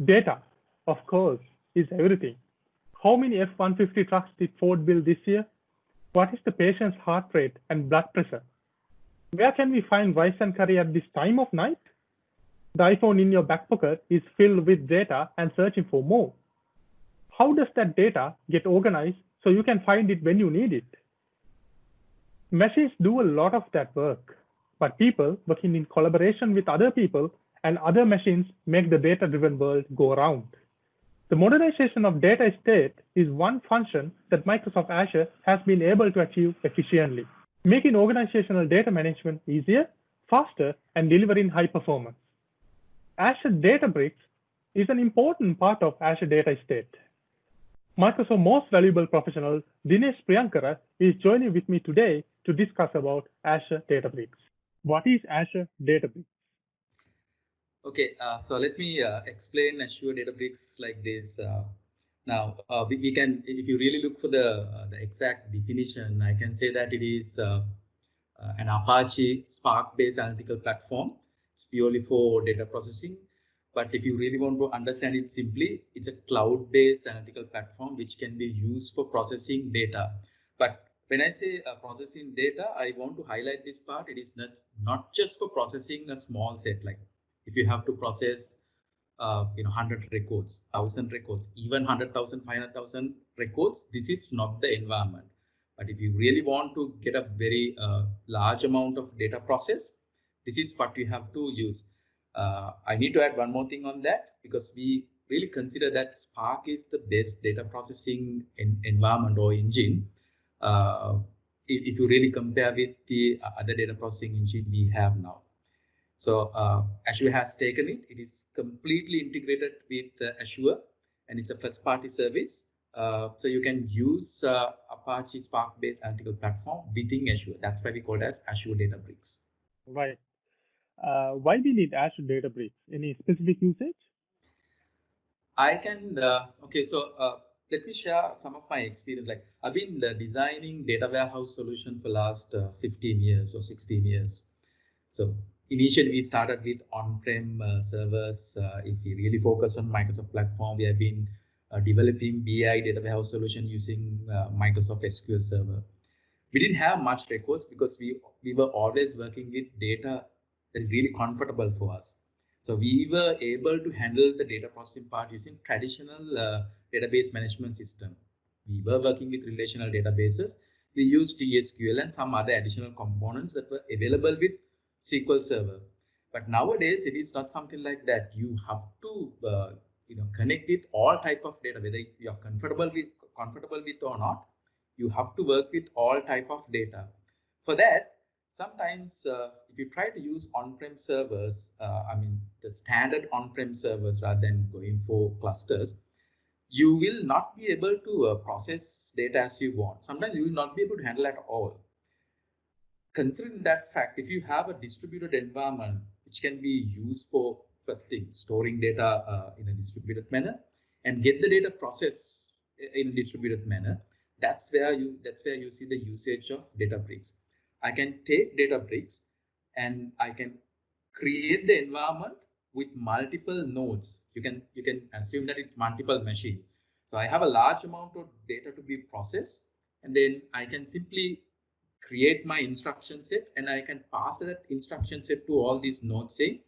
Data, of course, is everything. How many F-150 trucks did Ford build this year? What is the patient's heart rate and blood pressure? Where can we find rice and curry at this time of night? The iPhone in your back pocket is filled with data and searching for more. How does that data get organized so you can find it when you need it? Machines do a lot of that work, but people working in collaboration with other people and other machines make the data-driven world go around. The modernization of data estate is one function that Microsoft Azure has been able to achieve efficiently, making organizational data management easier, faster, and delivering high performance. Azure Databricks is an important part of Azure Data Estate. Microsoft's most valuable professional, Dinesh Priyankara, is joining with me today to discuss about Azure Databricks. What is Azure Databricks? Okay, so let me explain Azure Databricks like this. Now, we can, if you really look for the exact definition, I can say that it is an Apache Spark-based analytical platform. It's purely for data processing. But if you really want to understand it simply, it's a cloud-based analytical platform which can be used for processing data. But when I say processing data, I want to highlight this part. It is not just for processing a small set. Like if you have to process 100 records, 1,000 records, even 100,000, 500,000 records, this is not the environment. But if you really want to get a very large amount of data process, this is what you have to use. I need to add one more thing on that, because we really consider that Spark is the best data processing environment or engine. If you really compare with the other data processing engine we have now. So Azure has taken it. It is completely integrated with Azure, and it's a first-party service. So you can use Apache Spark-based analytical platform within Azure. That's why we call it as Azure Databricks. Right. Why we need Azure Databricks? Any specific usage? I can, okay, so let me share some of my experience. Like I've been designing data warehouse solution for last 15 years or 16 years. So initially we started with on-prem servers. If we really focus on Microsoft platform, we have been developing BI data warehouse solution using Microsoft SQL Server. We didn't have much records because we were always working with data that is really comfortable for us. So we were able to handle the data processing part using traditional database management system. We were working with relational databases. We used TSQL and some other additional components that were available with SQL Server. But nowadays it is not something like that. You have to connect with all type of data, whether you are comfortable with or not. You have to work with all type of data. For that, sometimes if you try to use on-prem servers, the standard on-prem servers rather than going for clusters, you will not be able to process data as you want. Sometimes you will not be able to handle at all. Considering that fact, if you have a distributed environment which can be used for first thing storing data in a distributed manner and get the data processed in a distributed manner, that's where you see the usage of Databricks. I can take Databricks and I can create the environment with multiple nodes. You can assume that it's multiple machines. So I have a large amount of data to be processed, and then I can simply create my instruction set and I can pass that instruction set to all these nodes saying,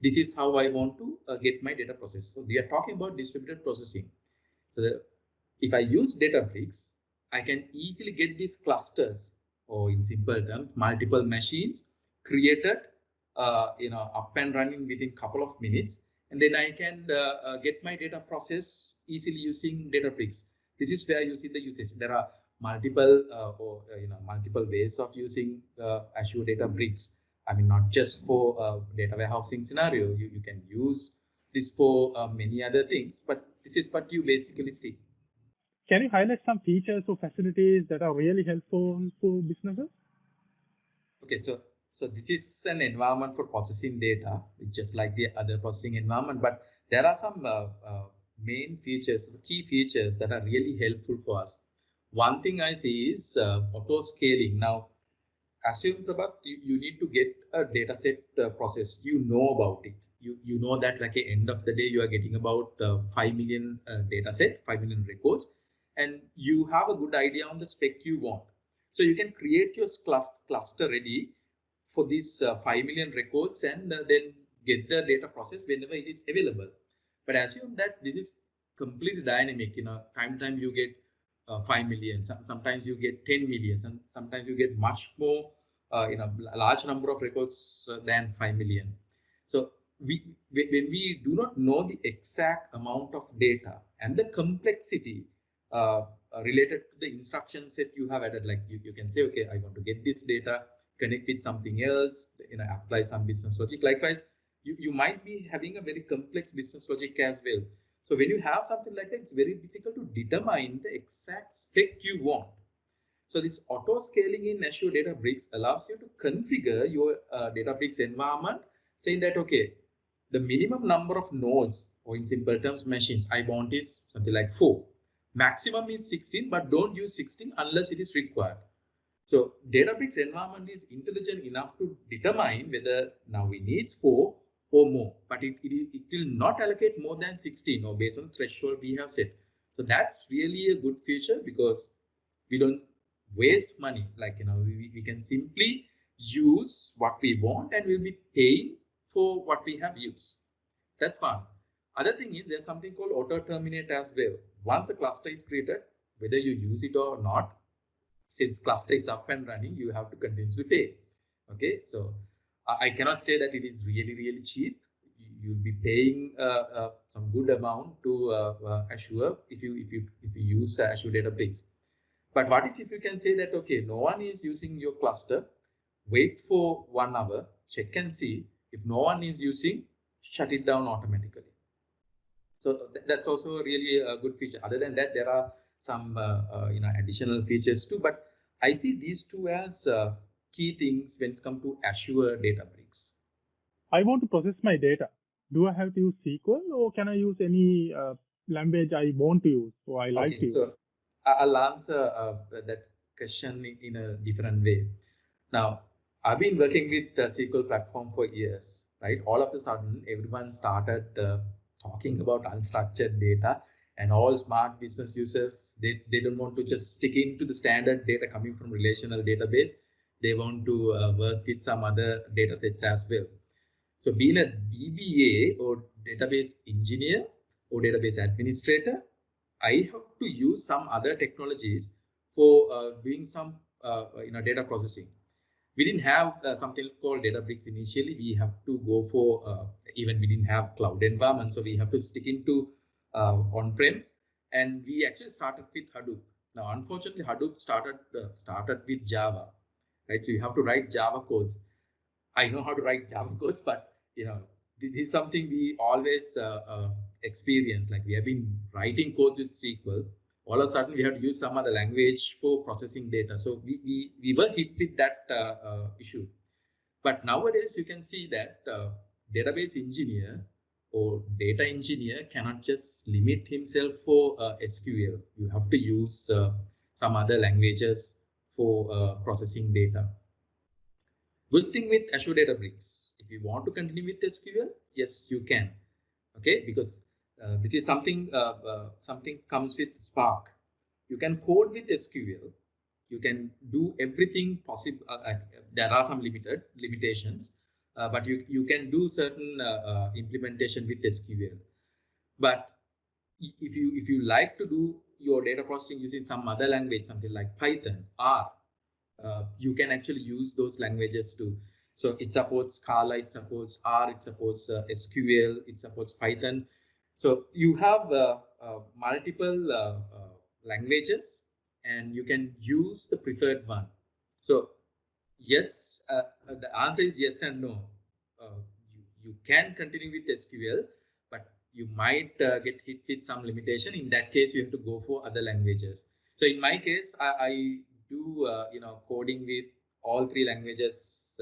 this is how I want to get my data processed. So we are talking about distributed processing. So if I use Databricks, I can easily get these clusters, or in simple terms, multiple machines created, up and running within a couple of minutes. And then I can get my data processed easily using Databricks. This is where you see the usage. There are multiple ways of using Azure Databricks. I mean, not just for data warehousing scenario. You can use this for many other things, but this is what you basically see. Can you highlight some features or facilities that are really helpful for businesses? Okay, so this is an environment for processing data, just like the other processing environment, but there are some main features, key features that are really helpful for us. One thing I see is auto scaling. Now, assume Prabhat, you need to get a data set processed. You know about it. you know that like at the end of the day, you are getting about 5 million data set, 5 million records, and you have a good idea on the spec you want. So you can create your cluster ready for these 5 million records and then get the data process whenever it is available. But assume that this is completely dynamic. Time to time you get 5 million. Sometimes you get 10 million, and sometimes you get much more. A large number of records than 5 million. So when we do not know the exact amount of data and the complexity related to the instruction set you have added, like you can say, okay, I want to get this data, connect with something else, apply some business logic. Likewise, you might be having a very complex business logic as well. So when you have something like that, it's very difficult to determine the exact spec you want. So this auto scaling in Azure Databricks allows you to configure your Databricks environment, saying that, okay, the minimum number of nodes, or in simple terms, machines I want is something like 4. Maximum is 16, but don't use 16 unless it is required. So Databricks environment is intelligent enough to determine whether now we need 4 or more, but it will not allocate more than 16 or based on the threshold we have set. So that's really a good feature because we don't waste money. Like, we can simply use what we want and we'll be paying for what we have used. That's one. Other thing is there's something called auto terminate as well. Once a cluster is created, whether you use it or not, since cluster is up and running, you have to continue to pay. Okay, so I cannot say that it is really, really cheap. You'll be paying some good amount to Azure if you use Azure Databricks. But what if you can say that, okay, no one is using your cluster, wait for 1 hour, check and see. If no one is using, shut it down automatically. So that's also really a good feature. Other than that, there are some additional features too. But I see these two as key things when it comes to Azure Databricks. I want to process my data. Do I have to use SQL or can I use any language I want to use or I like to use? So I'll answer that question in a different way. Now, I've been working with SQL platform for years, right? All of a sudden, everyone started talking about unstructured data, and all smart business users, they don't want to just stick into the standard data coming from relational database. They want to work with some other data sets as well. So being a DBA or database engineer or database administrator, I have to use some other technologies for doing some data processing. We didn't have something called Databricks initially. We have to go for, even we didn't have cloud environment, so we have to stick into on-prem, and we actually started with Hadoop. Now, unfortunately, Hadoop started with Java, right? So you have to write Java codes. I know how to write Java codes, but this is something we always experience. Like we have been writing codes with SQL. All of a sudden, we have to use some other language for processing data. So we were hit with that issue. But nowadays, you can see that database engineer or data engineer cannot just limit himself for SQL. You have to use some other languages for processing data. Good thing with Azure Databricks, if you want to continue with SQL, yes, you can. Okay, because this is something comes with Spark. You can code with SQL. You can do everything possible. There are some limitations, but you can do certain implementation with SQL. But if you like to do your data processing using some other language, something like Python, R, you can actually use those languages too. So it supports Scala, it supports R, it supports SQL, it supports Python. So you have multiple languages, and you can use the preferred one. So yes, the answer is yes and no. You can continue with SQL, but you might get hit with some limitation. In that case, you have to go for other languages. So in my case, I do coding with all 3 languages: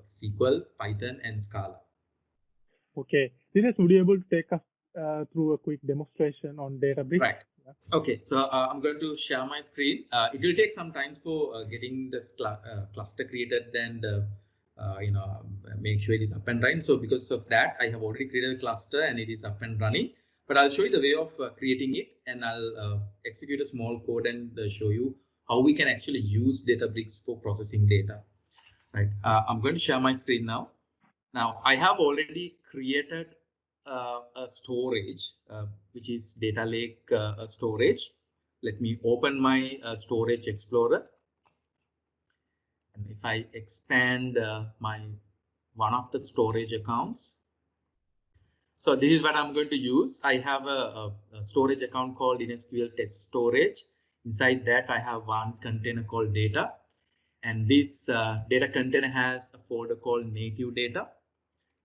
SQL, Python, and Scala. Okay, Dinesh, would you be able to take us through a quick demonstration on Databricks? Right. Okay, so I'm going to share my screen. It will take some time for getting this cluster created and make sure it is up and running. So because of that, I have already created a cluster and it is up and running. But I'll show you the way of creating it, and I'll execute a small code and show you how we can actually use Databricks for processing data. Right. I'm going to share my screen now. Now I have already created a storage, which is data lake storage. Let me open my storage explorer. And if I expand one of the storage accounts, so this is what I'm going to use. I have a storage account called InSQL test storage. Inside that, I have one container called data. And this data container has a folder called native data.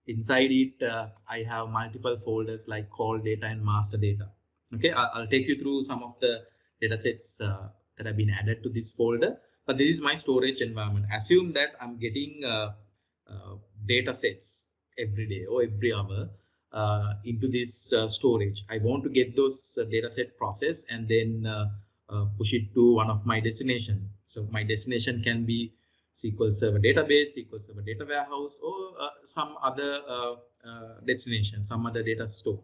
Inside it, I have multiple folders like call data and master data. Okay, I'll take you through some of the data sets that have been added to this folder. But this is my storage environment. Assume that I'm getting data sets every day or every hour into this storage. I want to get those data set processed and then push it to one of my destination. So my destination can be SQL Server database, SQL Server data warehouse, or some other destination, some other data store.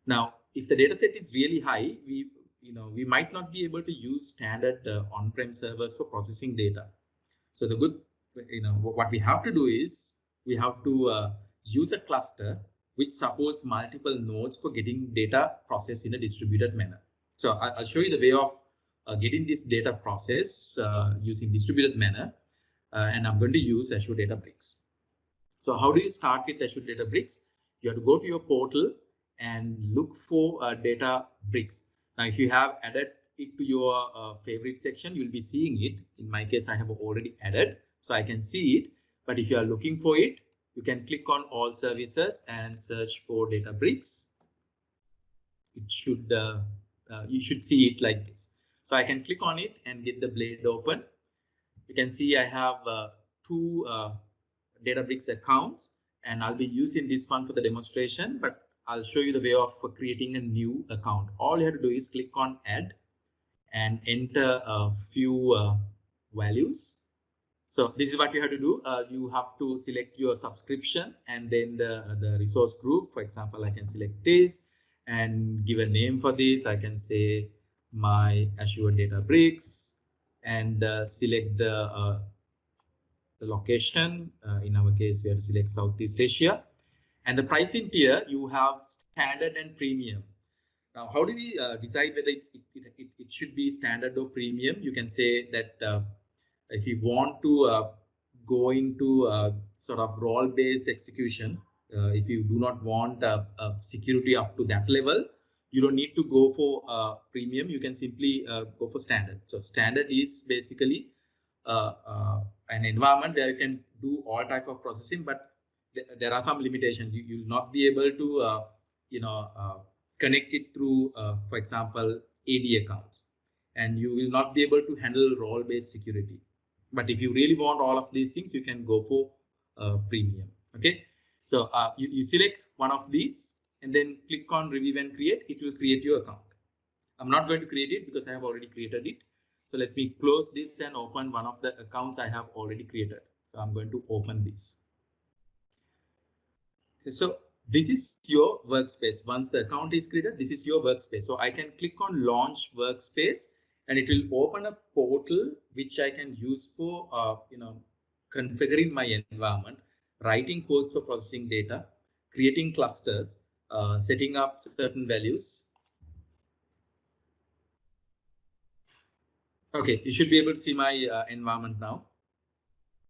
Now, if the data set is really high, we might not be able to use standard on-prem servers for processing data. So the good, what we have to do is we have to use a cluster which supports multiple nodes for getting data processed in a distributed manner. So I'll show you the way of getting this data processed using distributed manner. And I'm going to use Azure Databricks. So how do you start with Azure Databricks? You have to go to your portal and look for Databricks. Now, if you have added it to your favorite section, you'll be seeing it. In my case, I have already added, so I can see it. But if you are looking for it, you can click on all services and search for Databricks. It should you should see it like this. So I can click on it and get the blade open. You can see I have two Databricks accounts, and I'll be using this one for the demonstration, but I'll show you the way of creating a new account. All you have to do is click on add and enter a few values. So this is what you have to do. You have to select your subscription and then the resource group. For example, I can select this and give a name for this. I can say my Azure Databricks and select the location. In our case, we have to select Southeast Asia. And the pricing tier, you have standard and premium. Now, how do we decide whether it should be standard or premium? You can say that if you want to go into sort of role-based execution, if you do not want security up to that level, you don't need to go for premium. You can simply go for standard. So standard is basically an environment where you can do all type of processing, but there are some limitations. You will not be able to connect it through, for example, AD accounts, and you will not be able to handle role-based security. But if you really want all of these things, you can go for premium. Okay, so you select one of these and then click on review and create. It will create your account. I'm not going to create it because I have already created it. So let me close this and open one of the accounts I have already created. So I'm going to open this. So this is your workspace. Once the account is created, this is your workspace. So I can click on launch workspace and it will open a portal which I can use for configuring my environment, writing codes for processing data, creating clusters, setting up certain values. Okay, you should be able to see my environment now.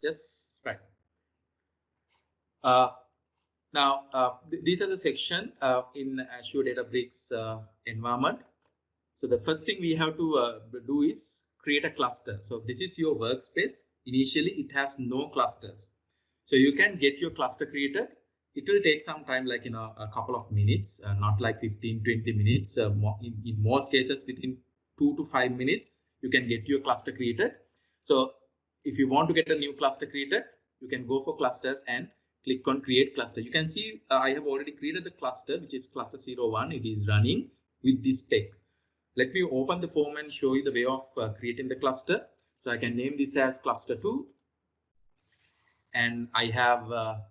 Yes, right. Now, these are the section in Azure Databricks environment. So the first thing we have to do is create a cluster. So this is your workspace. Initially, it has no clusters. So you can get your cluster created. It will take some time, like a couple of minutes, not like 15-20 minutes. In most cases, within 2 to 5 minutes, you can get your cluster created. So if you want to get a new cluster created, you can go for clusters and click on create cluster. You can see I have already created the cluster, which is cluster 01. It is running with this spec. Let me open the form and show you the way of creating the cluster. So I can name this as cluster 2. and I have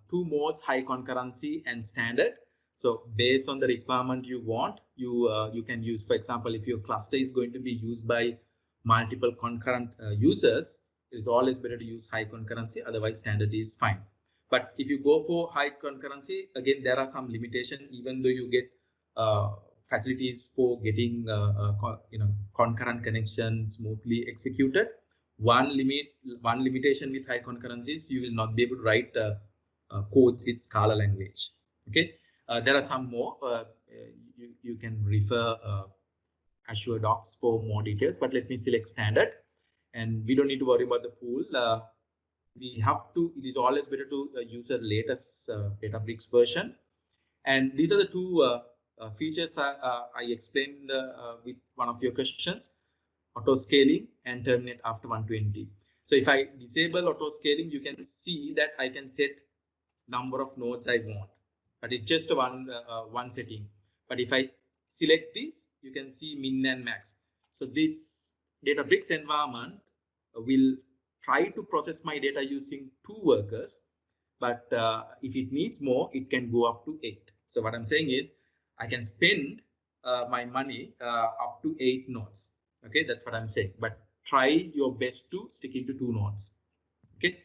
two modes, high concurrency and standard. So based on the requirement you want, you can use, for example, if your cluster is going to be used by multiple concurrent users, it's always better to use high concurrency, otherwise standard is fine. But if you go for high concurrency, again, there are some limitations, even though you get facilities for getting concurrent connection smoothly executed. One limitation with high concurrency is you will not be able to write codes with Scala language. Okay, there are some more. You can refer Azure Docs for more details, but let me select standard, and we don't need to worry about the pool. We have to. It is always better to use the latest Databricks version, and these are the two features I explained with one of your questions: auto scaling and terminate after 120. So if I disable auto scaling, you can see that I can set number of nodes I want, but it's just one setting. But if I select this, you can see min and max. So this Databricks environment will try to process my data using 2 workers, but if it needs more, it can go up to 8. So what I'm saying is I can spend my money up to 8 nodes. Okay, that's what I'm saying, but try your best to stick into 2 nodes. Okay,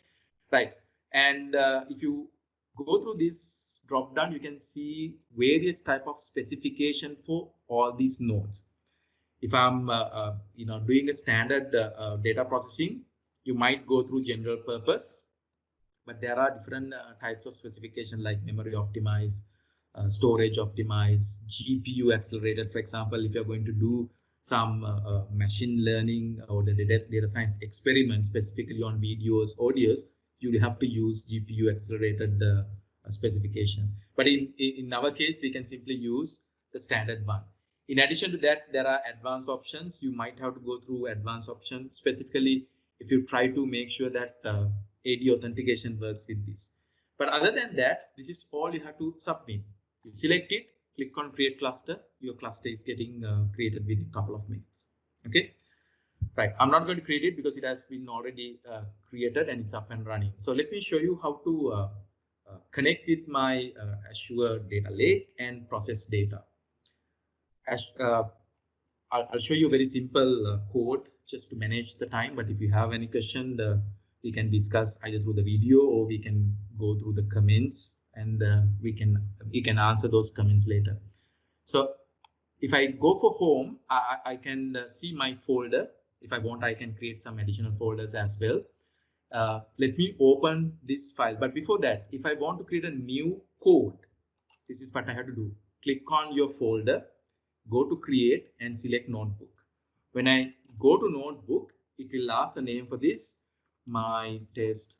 right. And if you go through this drop down, you can see various type of specification for all these nodes. If I'm doing a standard data processing, you might go through general purpose, but there are different types of specification like memory optimized, storage optimized, GPU accelerated. For example, if you're going to do some machine learning or the data science experiments specifically on videos, audios, you have to use GPU accelerated specification. But in our case, we can simply use the standard one. In addition to that, there are advanced options. You might have to go through advanced options, specifically if you try to make sure that AD authentication works with this. But other than that, this is all you have to submit. You select it, click on create cluster. Your cluster is getting created within a couple of minutes. Okay, right. I'm not going to create it because it has been already created and it's up and running. So let me show you how to connect with my Azure Data Lake and process data. I'll show you a very simple code just to manage the time. But if you have any question, we can discuss either through the video or we can go through the comments, and we can answer those comments later. So if I go for home, I can see my folder. If I want, I can create some additional folders as well. Let me open this file. But before that, if I want to create a new code, this is what I have to do. Click on your folder, go to create and select notebook. When I go to notebook, it will ask the name for this, my test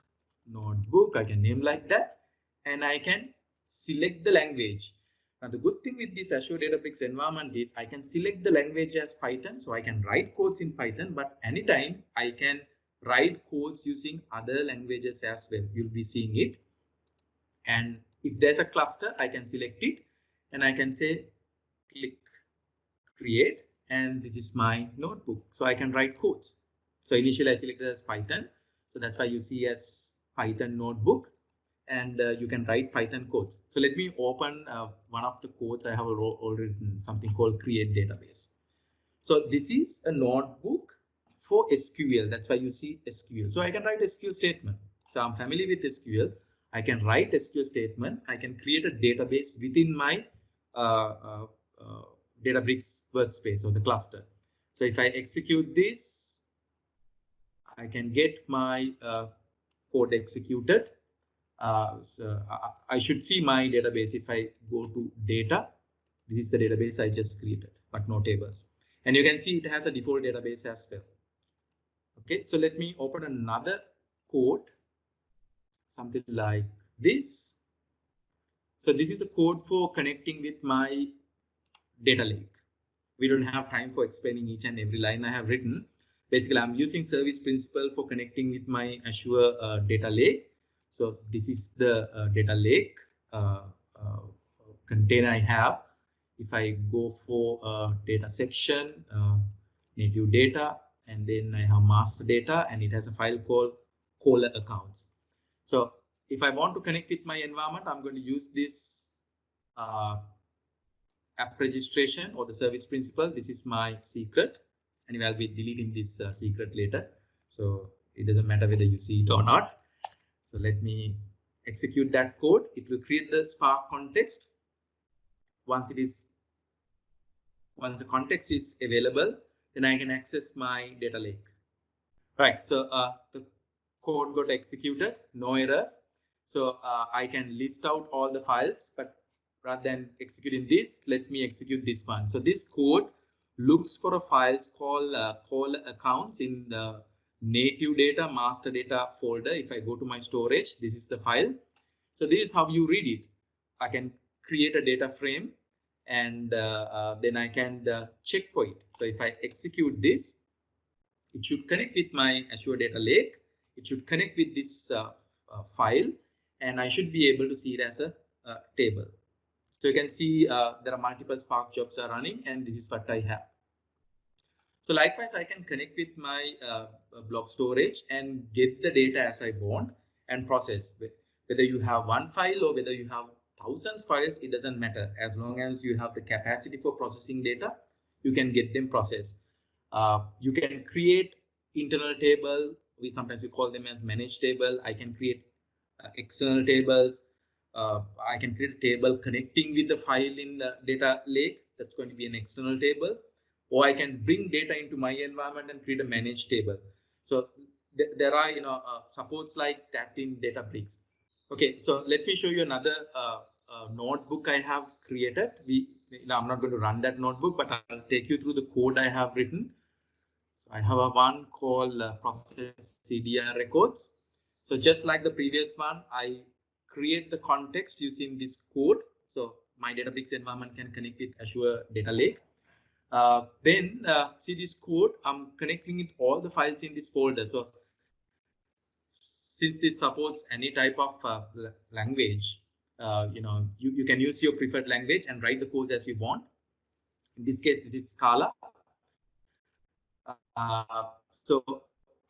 notebook. I can name like that, and I can select the language. Now, the good thing with this Azure Databricks environment is I can select the language as Python, so I can write codes in Python, but anytime I can write codes using other languages as well. You'll be seeing it. And if there's a cluster, I can select it and I can say click create, and this is my notebook. So I can write codes. So initially I selected as Python. So that's why you see as Python notebook, and you can write Python codes. So let me open one of the codes I have already written, something called create database. So this is a notebook for SQL. That's why you see SQL. So I can write SQL statement. So I'm familiar with SQL. I can write SQL statement. I can create a database within my Databricks workspace or the cluster. So if I execute this, I can get my code executed. So I should see my database. If I go to data, this is the database I just created, but no tables. And you can see it has a default database as well. Okay, so let me open another code, something like this. So this is the code for connecting with my data lake. We don't have time for explaining each and every line I have written. Basically, I'm using service principal for connecting with my Azure data lake. So this is the data lake container I have. If I go for data section, native data, and then I have master data, and it has a file called caller accounts. So if I want to connect with my environment, I'm going to use this app registration or the service principal. This is my secret. Anyway, I'll be deleting this secret later. So it doesn't matter whether you see it or not. So let me execute that code. It will create the Spark context. Once the context is available, then I can access my data lake. Right. So the code got executed, no errors. So I can list out all the files, but rather than executing this, let me execute this one. So this code looks for a files called call accounts in the native data master data folder. If I go to my storage, this is the file. So this is how you read it. I can create a data frame and then I can check for it. So if I execute this, it should connect with my Azure Data Lake. It should connect with this file, and I should be able to see it as a table. So you can see there are multiple Spark jobs are running, and this is what I have. So likewise, I can connect with my block storage and get the data as I want and process. Whether you have one file or whether you have thousands files, it doesn't matter. As long as you have the capacity for processing data, you can get them processed. You can create internal table. Sometimes we call them as managed table. I can create external tables. I can create a table connecting with the file in the data lake. That's going to be an external table. Or I can bring data into my environment and create a managed table. So there are supports like that in Databricks. Okay, so let me show you another notebook I have created. I'm not going to run that notebook, but I'll take you through the code I have written. So I have a one called process CDR records. So just like the previous one, I create the context using this code. So my Databricks environment can connect with Azure Data Lake. Then see this code, I'm connecting with all the files in this folder. So since this supports any type of language, you can use your preferred language and write the codes as you want. In this case, this is Scala. So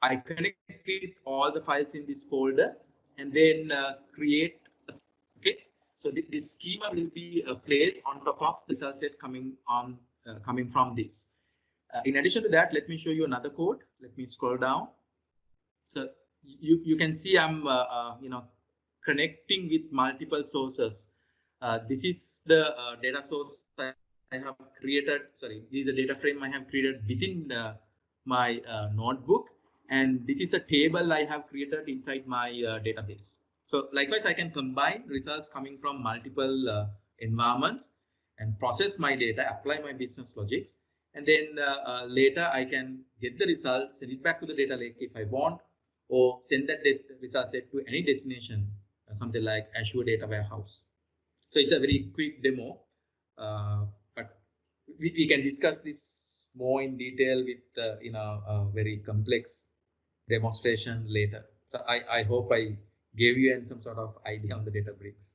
I connect with all the files in this folder and then create. Okay, so this schema will be placed on top of the cell set coming from this. In addition to that, let me show you another code. Let me scroll down. So you can see I'm connecting with multiple sources. This is the data source I have created. Sorry, this is a data frame I have created within my notebook, and this is a table I have created inside my database. So likewise, I can combine results coming from multiple environments and process my data, apply my business logics, and then later I can get the result, send it back to the data lake if I want, or send that result set to any destination, something like Azure Data Warehouse. So it's a very quick demo, but we can discuss this more in detail with a very complex demonstration later. So I hope I gave you some sort of idea on the Databricks.